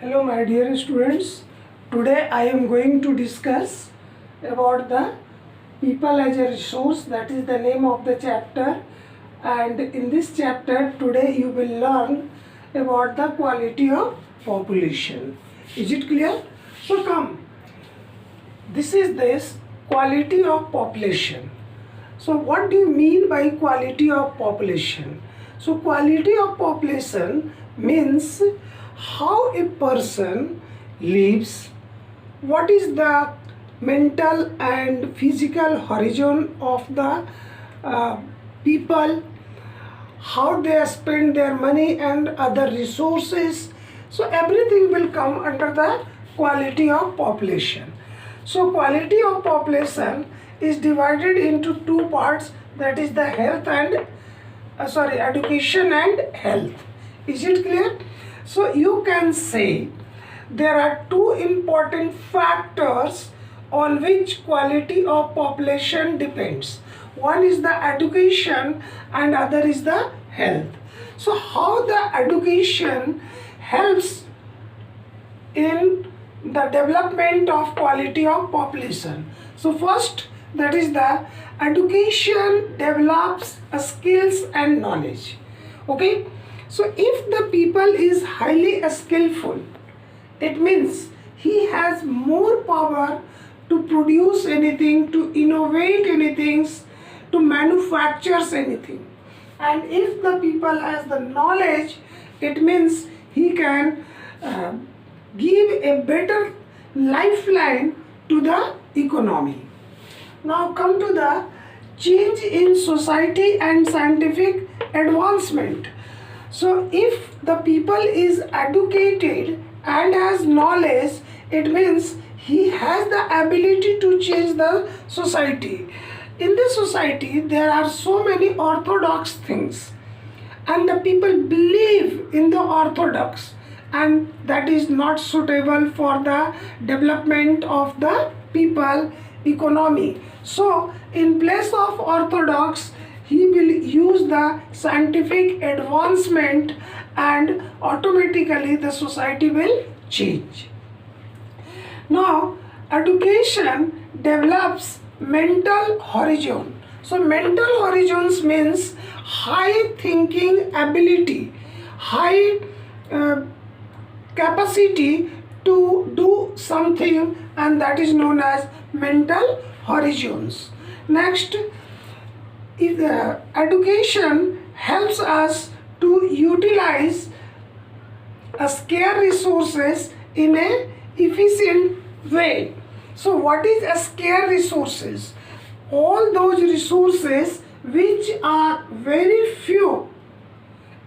Hello my dear students, today I am going to discuss about the people as a resource, that is the name of the chapter, and in this chapter today you will learn about the quality of population. Is it clear? So come, this quality of population. So what do you mean by quality of population? So quality of population means how a person lives, what is the mental and physical horizon of the people, how they spend their money and other resources. So everything will come under the quality of population. So quality of population is divided into two parts, that is the health and education and health. Is it clear? So you can say there are two important factors on which quality of population depends. One is the education and other is the health. So how the education helps in the development of quality of population? So first, that is the education develops skills and knowledge. Okay, so if the people is highly skillful, it means he has more power to produce anything, to innovate anything, to manufacture anything. And if the people has the knowledge, it means he can give a better lifeline to the economy. Now come to the change in society and scientific advancement. So if the people is educated and has knowledge, it means he has the ability to change the society. In the society there are so many orthodox things and the people believe in the orthodox, and that is not suitable for the development of the people economy. So in place of orthodox, he will use the scientific advancement and automatically the society will change. Now education develops mental horizon. So mental horizons means high thinking ability, high capacity to do something, and that is known as mental horizons. Next, if the education helps us to utilize scarce resources in a efficient way. So what is a scarce resources? All those resources which are very few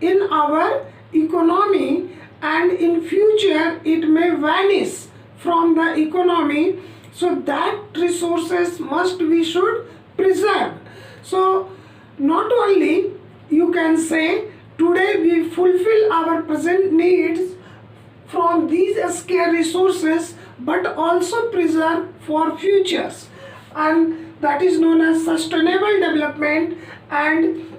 in our economy, and in future it may vanish from the economy, so that resources we should preserve. So not only you can say today we fulfill our present needs from these scarce resources, but also preserve for futures, and that is known as sustainable development. And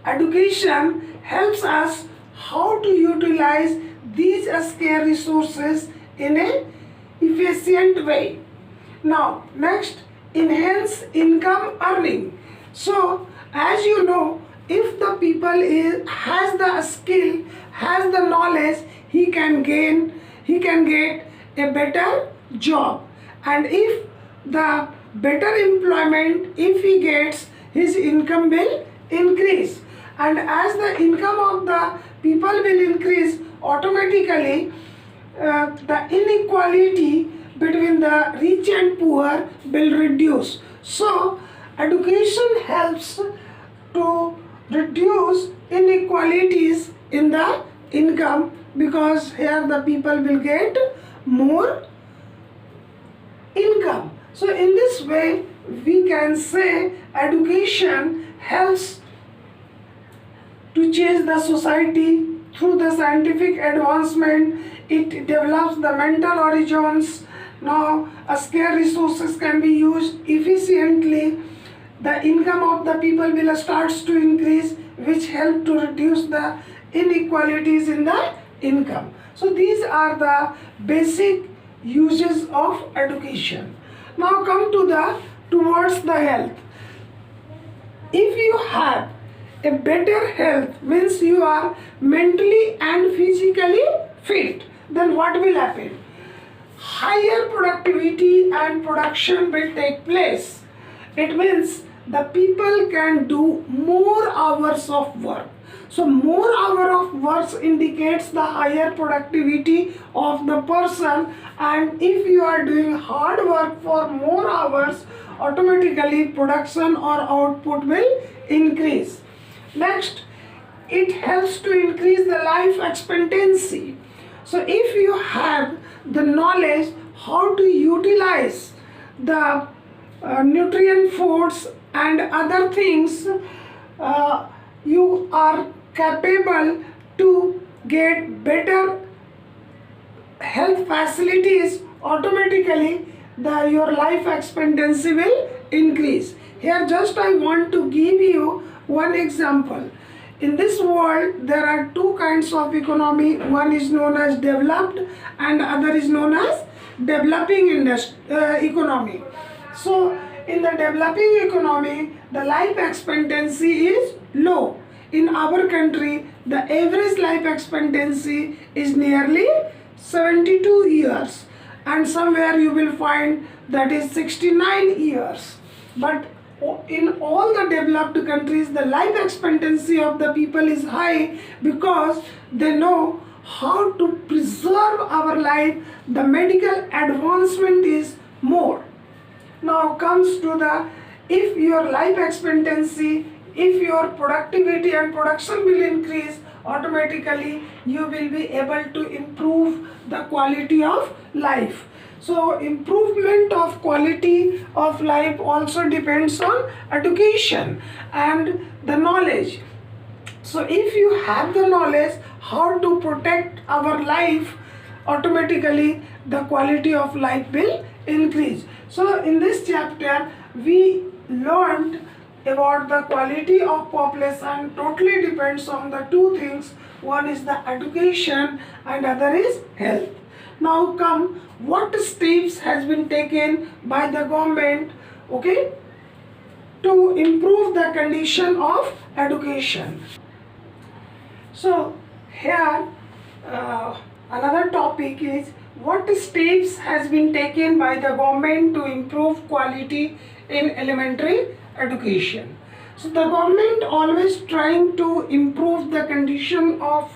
education helps us how to utilize these scarce resources in a efficient way. Now next, enhance income earning. So as you know, if the people has the skill, has the knowledge, he can get a better job, and if the better employment if he gets, his income will increase, and as the income of the people will increase, automatically the inequality between the rich and poor will reduce. So education helps to reduce inequalities in the income, because here the people will get more income. So in this way we can say education helps to change the society through the scientific advancement. It develops the mental horizons. Now scarce resources can be used efficiently. The income of the people will starts to increase, which help to reduce the inequalities in the income. So these are the basic uses of education. Now come to the towards the health. If you have a better health, means you are mentally and physically fit, then what will happen? Higher productivity and production will take place. It means the people can do more hours of work. So more hour of work indicates the higher productivity of the person, and if you are doing hard work for more hours, automatically production or output will increase. Next, it helps to increase the life expectancy. So if you have the knowledge how to utilize the nutrient foods and other things, you are capable to get better health facilities. Automatically your life expectancy will increase. Here just I want to give you one example. In this world there are two kinds of economy. One is known as developed and other is known as developing economy. So in the developing economy the life expectancy is low. In our country the average life expectancy is nearly 72 years, and somewhere you will find that is 69 years. But in all the developed countries the life expectancy of the people is high because they know how to preserve our life. The medical advancement is more. Now comes to the, if your life expectancy, if your productivity and production will increase, automatically you will be able to improve the quality of life. So improvement of quality of life also depends on education and the knowledge. So if you have the knowledge how to protect our life, automatically the quality of life will increase. So in this chapter we learned about the quality of population. Totally depends on the two things. One is the education and other is health. Now come, what steps has been taken by the government, okay, to improve the condition of education. So here another topic is what steps has been taken by the government to improve quality in elementary education. So the government always trying to improve the condition of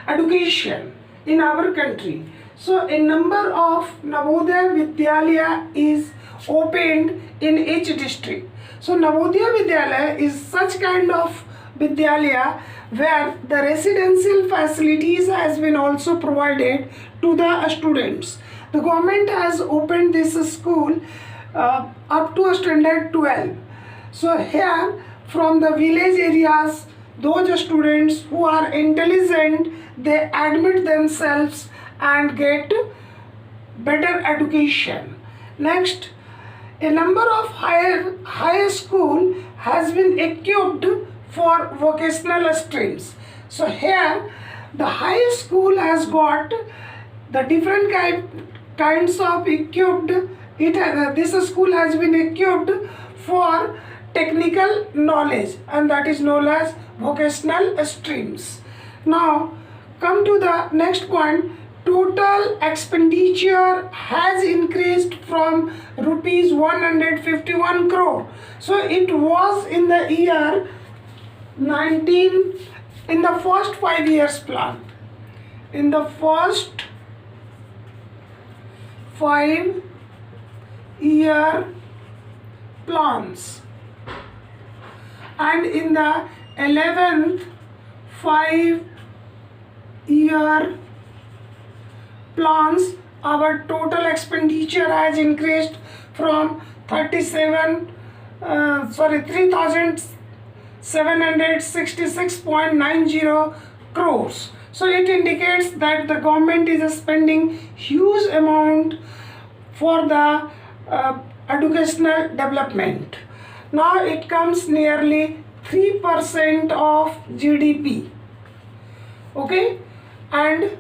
education in our country. So a number of Navodaya Vidyalaya is opened in each district. So Navodaya Vidyalaya is such kind of Vidyalaya where the residential facilities has been also provided to the students. The government has opened this school up to standard 12. So here from the village areas, those students who are intelligent, they admit themselves and get better education. Next, a number of higher school has been equipped for vocational streams. So here the high school has got the different kinds of equipped. This school has been equipped for technical knowledge, and that is known as vocational streams. Now come to the next point. Total expenditure has increased from rupees 151 crore. So it was in the year in the first 5 years plan. In the first 5 year plans, and in the 11th 5 year plans, our total expenditure has increased from 3,766.90 crores. So it indicates that the government is spending huge amount for the educational development. Now it comes nearly 3% of GDP. Okay. and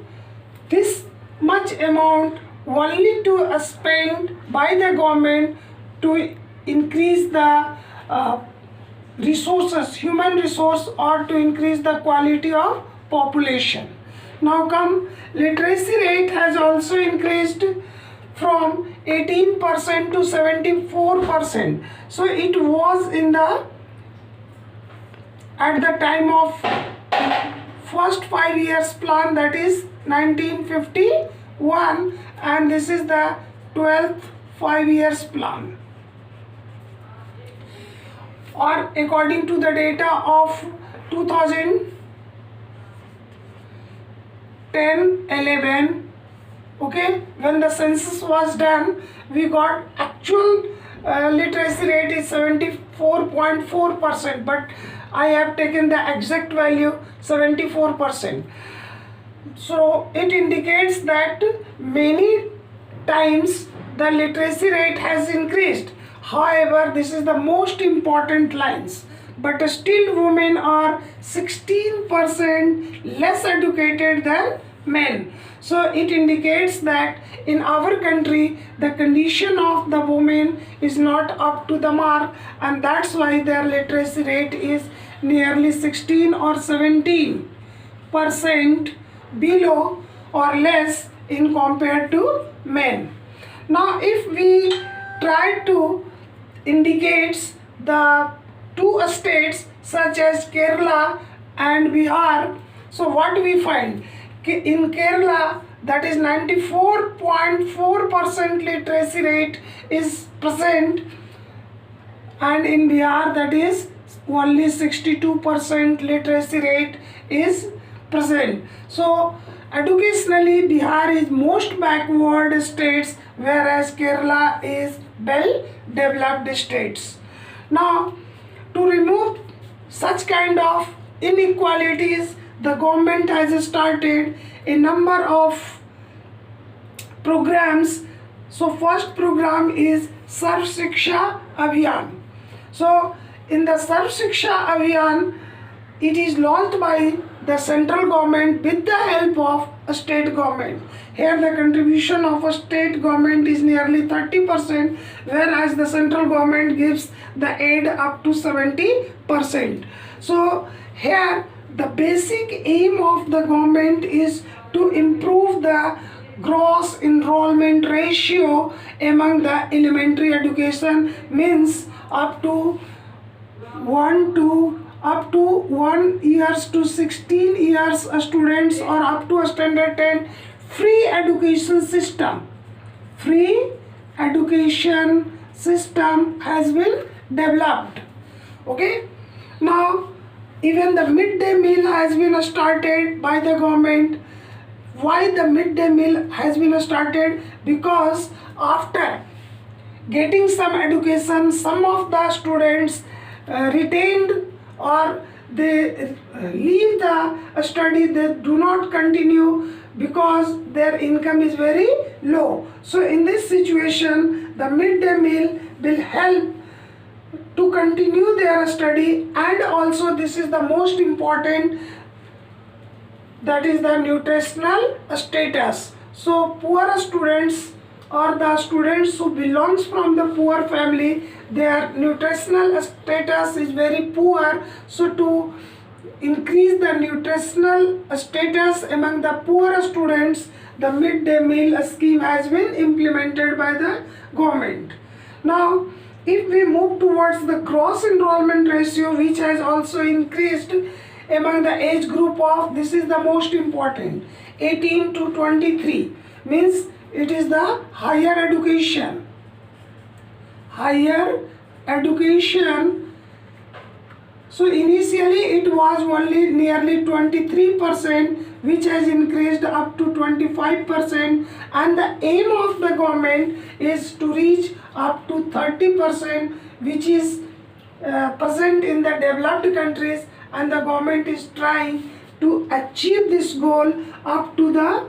this much amount only to spend by the government to increase the resources, human resource, or to increase the quality of population. Now come, literacy rate has also increased from 18% to 74%. So it was in the at the time of first 5 years plan, that is 1951, and this is the 12th 5 years plan. Or according to the data of 2010-11, okay, when the census was done, we got actual literacy rate is 74.4%, but I have taken the exact value 74%. So it indicates that many times the literacy rate has increased. However, this is the most important lines, but still women are 16% less educated than men. So it indicates that in our country the condition of the women is not up to the mark, and that's why their literacy rate is nearly 16 or 17% below or less in compared to men. Now if we try to indicate the two states such as Kerala and Bihar, so what we find? In Kerala, that is 94.4% literacy rate is present, and in Bihar that is only 62% literacy rate is present. So educationally Bihar is most backward states, whereas Kerala is well developed states. Now to remove such kind of inequalities, the government has started a number of programs. So first program is Sarv Shiksha Abhiyan. So in the Sarv Shiksha Abhiyan, it is launched by the central government with the help of a state government. Here the contribution of a state government is nearly 30%, whereas the central government gives the aid up to 70%. So here the basic aim of the government is to improve the gross enrollment ratio among the elementary education, means up to 1 years to 16 years students, or up to a standard 10 free education system. Free education system has been developed. Okay. Now even the midday meal has been started by the government. Why the midday meal has been started? Because after getting some education, some of the students retained, or they leave the study, they do not continue because their income is very low. So in this situation, the midday meal will help to continue their study, and also this is the most important, that is the nutritional status. So poor students, or the students who belongs from the poor family, their nutritional status is very poor. So to increase the nutritional status among the poor students, the midday meal scheme has been implemented by the government. Now if we move towards the gross enrollment ratio, which has also increased among the age group of, this is the most important, 18 to 23, means it is the higher education. Higher education. So initially it was only nearly 23%, which has increased up to 25%, and the aim of the government is to reach up to 30%, which is present in the developed countries, and the government is trying to achieve this goal up to the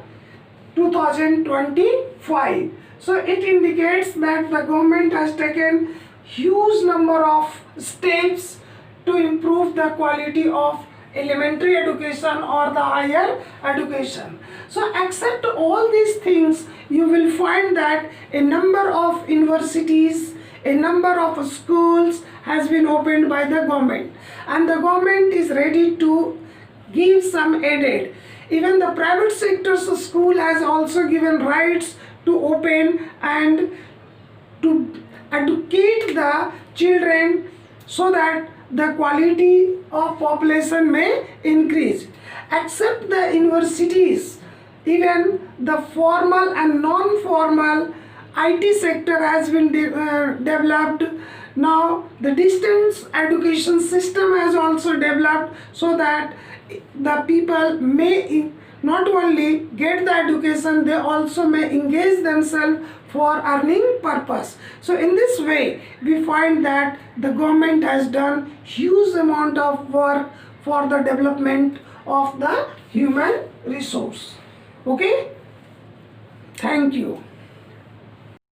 2025. So it indicates that the government has taken huge number of steps to improve the quality of elementary education or the higher education. So except all these things, you will find that a number of universities, a number of schools has been opened by the government, and the government is ready to give some aid. Even the private sector's school has also given rights to open and to educate the children so that the quality of population may increase. Except the universities, even the formal and non-formal IT sector has been developed. Now the distance education system has also developed so that the people may not only get the education, they also may engage themselves for earning purpose. So in this way, we find that the government has done huge amount of work for the development of the human resource. Okay? Thank you.